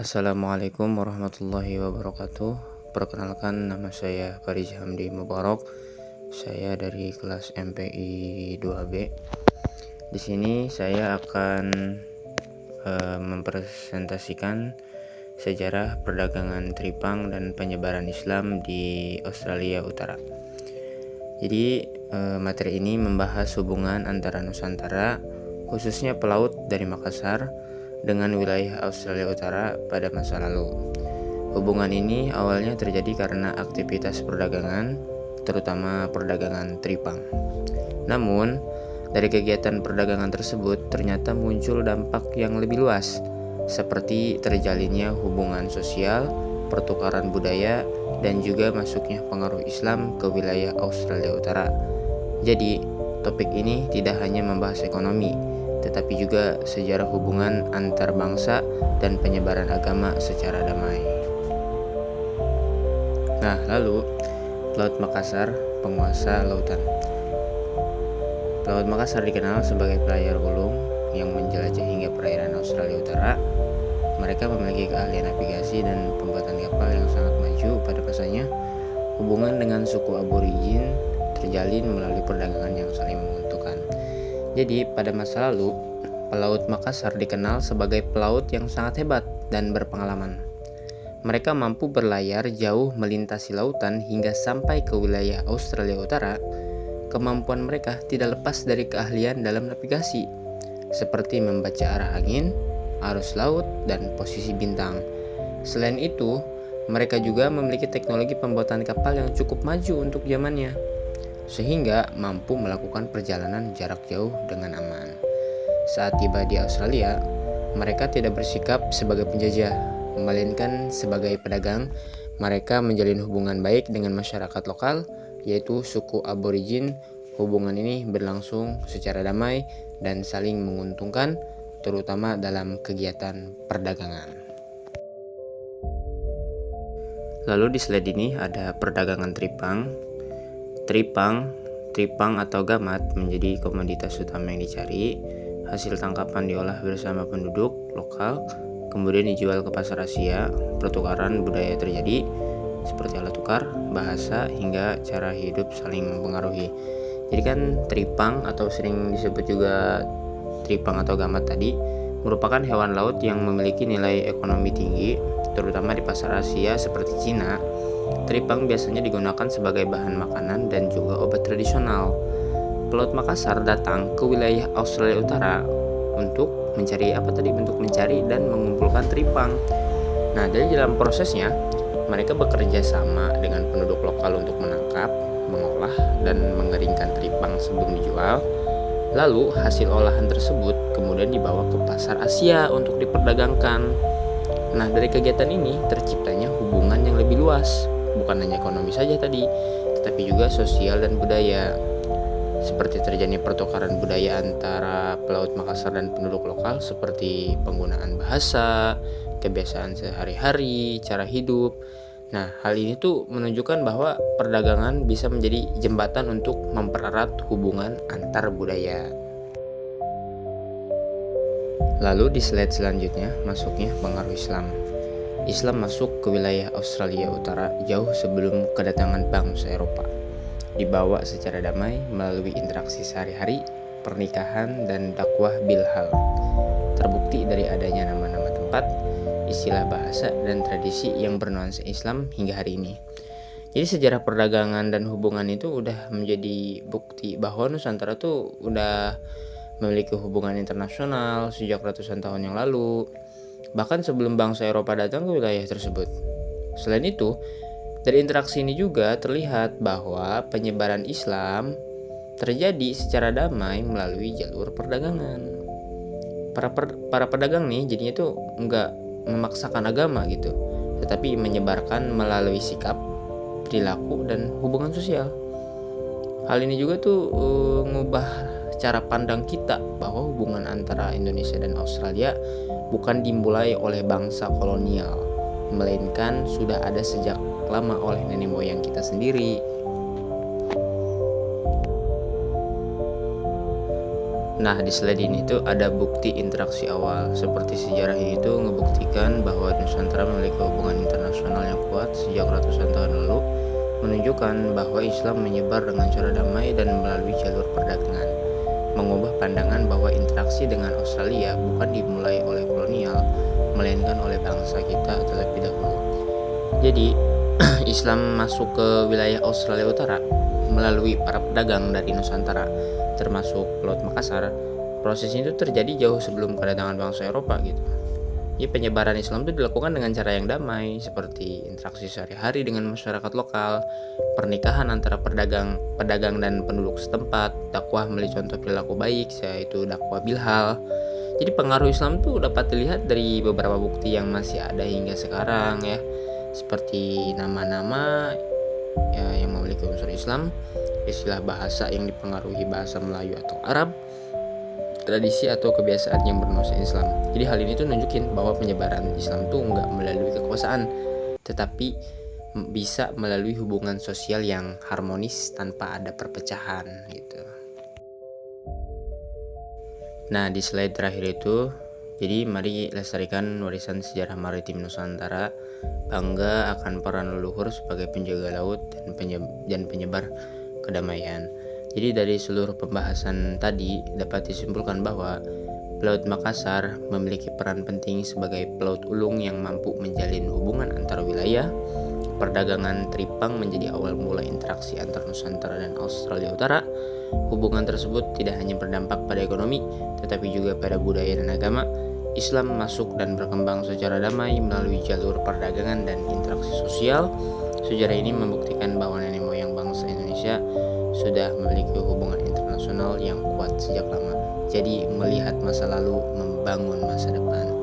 Assalamualaikum warahmatullahi wabarakatuh. Perkenalkan, nama saya Faris Hamdi Mubarak. Saya dari kelas MPI 2B. Di sini saya akan mempresentasikan sejarah perdagangan Tripang dan penyebaran Islam di Australia Utara. Jadi materi ini membahas hubungan antara Nusantara, khususnya pelaut dari Makassar, dengan wilayah Australia Utara pada masa lalu. Hubungan ini awalnya terjadi karena aktivitas perdagangan, terutama perdagangan Tripang. Namun, dari kegiatan perdagangan tersebut ternyata muncul dampak yang lebih luas, seperti terjalinnya hubungan sosial, pertukaran budaya, dan juga masuknya pengaruh Islam ke wilayah Australia Utara. Jadi, topik ini tidak hanya membahas ekonomi, tetapi juga sejarah hubungan antar bangsa dan penyebaran agama secara damai. Nah, lalu Laut Makassar, penguasa lautan. Laut Makassar dikenal sebagai pelayar ulung yang menjelajah hingga perairan Australia Utara. Mereka memiliki keahlian navigasi dan pembuatan kapal yang sangat maju pada masanya. Hubungan dengan suku aborigin terjalin melalui perdagangan yang saling menguntungkan. Jadi, pada masa lalu, pelaut Makassar dikenal sebagai pelaut yang sangat hebat dan berpengalaman. Mereka mampu berlayar jauh melintasi lautan hingga sampai ke wilayah Australia Utara. Kemampuan mereka tidak lepas dari keahlian dalam navigasi, seperti membaca arah angin, arus laut, dan posisi bintang. Selain itu, mereka juga memiliki teknologi pembuatan kapal yang cukup maju untuk zamannya, sehingga mampu melakukan perjalanan jarak jauh dengan aman. Saat tiba di Australia, mereka tidak bersikap sebagai penjajah, melainkan sebagai pedagang. Mereka menjalin hubungan baik dengan masyarakat lokal, yaitu suku aborigin. Hubungan ini berlangsung secara damai dan saling menguntungkan, terutama dalam kegiatan perdagangan. Lalu di slide ini ada perdagangan Tripang. Tripang atau gamat menjadi komoditas utama yang dicari. Hasil tangkapan diolah bersama penduduk lokal, kemudian dijual ke pasar Asia. Pertukaran budaya terjadi, seperti alat tukar, bahasa, hingga cara hidup saling mempengaruhi. Jadi kan tripang atau sering disebut juga tripang atau gamat tadi merupakan hewan laut yang memiliki nilai ekonomi tinggi, terutama di pasar Asia seperti Cina. Tripang biasanya digunakan sebagai bahan makanan dan juga obat tradisional. Pelaut Makassar datang ke wilayah Australia Utara untuk mencari dan mengumpulkan tripang. Nah, dari dalam prosesnya, mereka bekerja sama dengan penduduk lokal untuk menangkap, mengolah, dan mengeringkan tripang sebelum dijual. Lalu, hasil olahan tersebut kemudian dibawa ke pasar Asia untuk diperdagangkan. Nah, dari kegiatan ini terciptanya hubungan yang lebih luas, bukan hanya ekonomi saja tadi, tetapi juga sosial dan budaya. Seperti terjadi pertukaran budaya antara pelaut Makassar dan penduduk lokal, seperti penggunaan bahasa, kebiasaan sehari-hari, cara hidup. Nah, hal ini tuh menunjukkan bahwa perdagangan bisa menjadi jembatan untuk mempererat hubungan antar budaya. Lalu di slide selanjutnya, masuknya pengaruh Islam. Islam masuk ke wilayah Australia Utara jauh sebelum kedatangan bangsa Eropa. Dibawa secara damai melalui interaksi sehari-hari, pernikahan, dan dakwah bilhal. Terbukti dari adanya nama-nama tempat, istilah bahasa, dan tradisi yang bernuansa Islam hingga hari ini. Jadi sejarah perdagangan dan hubungan itu udah menjadi bukti bahwa Nusantara tuh udah memiliki hubungan internasional sejak ratusan tahun yang lalu, bahkan sebelum bangsa Eropa datang ke wilayah tersebut. Selain itu, dari interaksi ini juga terlihat bahwa penyebaran Islam terjadi secara damai melalui jalur perdagangan. Para pedagang nih jadinya tuh nggak memaksakan agama gitu, tetapi menyebarkan melalui sikap, perilaku, dan hubungan sosial. Hal ini juga tuh ngubah cara pandang kita bahwa hubungan antara Indonesia dan Australia bukan dimulai oleh bangsa kolonial, melainkan sudah ada sejak lama oleh nenek moyang kita sendiri. Nah, di slide ini tuh ada bukti interaksi awal. Seperti sejarah ini tuh ngebuktikan bahwa Nusantara memiliki hubungan internasional yang kuat sejak ratusan tahun lalu, menunjukkan bahwa Islam menyebar dengan cara damai dan melalui jalur perdagangan, mengubah pandangan bahwa interaksi dengan Australia bukan dimulai oleh kolonial, melainkan oleh bangsa kita terlebih dahulu. Jadi, Islam masuk ke wilayah Australia Utara melalui para pedagang dari Nusantara, termasuk Laut Makassar. Proses itu terjadi jauh sebelum kedatangan bangsa Eropa gitu. Jadi penyebaran Islam itu dilakukan dengan cara yang damai, seperti interaksi sehari-hari dengan masyarakat lokal, pernikahan antara pedagang dan penduduk setempat, dakwah melalui contoh perilaku baik, yaitu dakwah bilhal. Jadi pengaruh Islam tuh dapat dilihat dari beberapa bukti yang masih ada hingga sekarang ya, seperti nama-nama ya, yang memiliki unsur Islam, istilah bahasa yang dipengaruhi bahasa Melayu atau Arab, tradisi atau kebiasaan yang bernuansa Islam. Jadi hal ini tuh nunjukin bahwa penyebaran Islam tuh nggak melalui kekuasaan, tetapi bisa melalui hubungan sosial yang harmonis tanpa ada perpecahan gitu. Nah, di slide terakhir itu, jadi mari lestarikan warisan sejarah maritim Nusantara, bangga akan peran leluhur sebagai penjaga laut dan penyebar kedamaian. Jadi dari seluruh pembahasan tadi dapat disimpulkan bahwa Pelaut Makassar memiliki peran penting sebagai pelaut ulung yang mampu menjalin hubungan antar wilayah. Perdagangan Tripang menjadi awal mula interaksi antar Nusantara dan Australia Utara. Hubungan tersebut tidak hanya berdampak pada ekonomi, tetapi juga pada budaya dan agama. Islam masuk dan berkembang secara damai melalui jalur perdagangan dan interaksi sosial. Sejarah ini membuktikan bahwa nenek moyang bangsa Indonesia sudah memiliki hubungan internasional yang kuat sejak lama. Jadi melihat masa lalu membangun masa depan.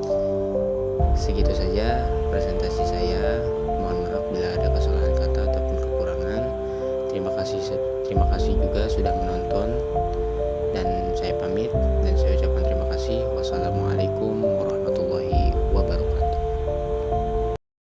Segitu saja presentasi saya. Mohon maaf bila ada kesalahan kata ataupun kekurangan. Terima kasih juga sudah menonton, dan saya pamit dan saya ucapkan terima kasih. Wassalamualaikum